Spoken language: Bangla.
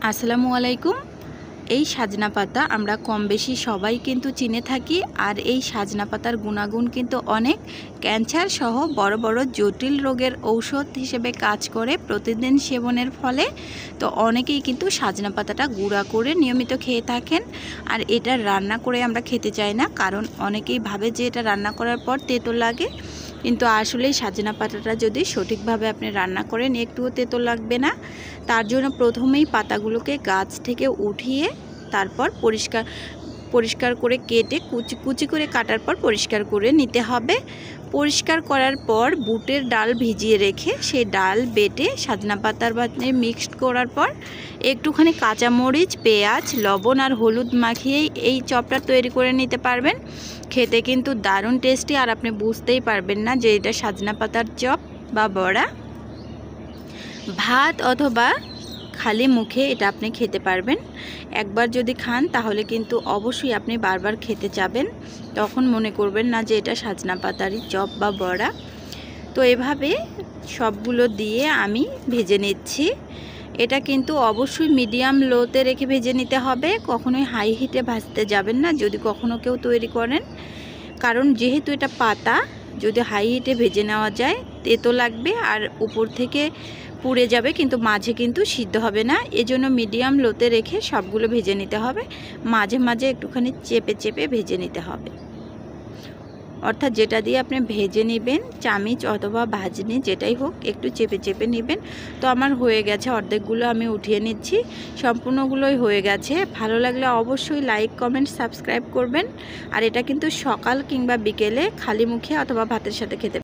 আসসালামু আলাইকুম। এই সাজনা পাতা আমরা কম বেশি সবাই কিন্তু চিনে থাকি। আর এই সাজনা পাতার গুণাগুণ কিন্তু অনেক। ক্যান্সার সহ বড় বড় জটিল রোগের ঔষধ হিসেবে কাজ করে প্রতিদিন সেবনের ফলে। তো অনেকেই কিন্তু সাজনা পাতাটা গুঁড়া করে নিয়মিত খেয়ে থাকেন। আর এটা রান্না করে আমরা খেতে চাই না, কারণ অনেকেই ভাবে যে এটা রান্না করার পর তেতো লাগে। কিন্তু আসলে সাজনা পাতাটা যদি সঠিকভাবে আপনি রান্না করেন একটুও তেতো লাগবে না। তার জন্য প্রথমেই পাতাগুলোকে গাছ থেকে উঠিয়ে তারপর পরিষ্কার করে কেটে কুচি কুচি করে কাটার পর পরিষ্কার করে নিতে হবে। পরিষ্কার করার পর বুটের ডাল ভিজিয়ে রেখে সেই ডাল বেটে সাজনা পাতার বাটে মিক্সড করার পর একটুখানি কাঁচামরিচ, পেঁয়াজ, লবণ আর হলুদ মাখিয়েই এই চপটা তৈরি করে নিতে পারবেন। খেতে কিন্তু দারুণ টেস্টি, আর আপনি বুঝতেই পারবেন না যে এটা সাজনা পাতার চপ বা বড়া। ভাত অথবা খালি মুখে এটা আপনি খেতে পারবেন। একবার যদি খান তাহলে কিন্তু অবশ্যই আপনি বারবার খেতে চাবেন, তখন মনে করবেন না যে এটা সাজনা পাতারই চপ বা বড়া। তো এভাবে সবগুলো দিয়ে আমি ভেজে নিচ্ছি। এটা কিন্তু অবশ্যই মিডিয়াম লোতে রেখে ভেজে নিতে হবে, কখনোই হাই হিটে ভাজতে যাবেন না যদি কখনো কেউ তৈরি করেন। কারণ যেহেতু এটা পাতা, যদি হাই হিটে ভেজে নেওয়া যায় তেতো লাগবে আর উপর থেকে পুড়ে যাবে, কিন্তু মাঝে কিন্তু সিদ্ধ হবে না। এজন্য মিডিয়াম লোতে রেখে সবগুলো ভেজে নিতে হবে। মাঝে মাঝে একটুখানি চেপে চেপে ভেজে নিতে হবে, অর্থাৎ যেটা দিয়ে আপনি ভেজে নেবেন, চামিচ অথবা ভাজনি যেটাই হোক, একটু চেপে চেপে নেবেন। তো আমার হয়ে গেছে, অর্ধেকগুলো আমি উঠিয়ে নিচ্ছি, সম্পূর্ণগুলোই হয়ে গেছে। ভালো লাগলে অবশ্যই লাইক, কমেন্ট, সাবস্ক্রাইব করবেন। আর এটা কিন্তু সকাল কিংবা বিকেলে খালি মুখে অথবা ভাতের সাথে খেতে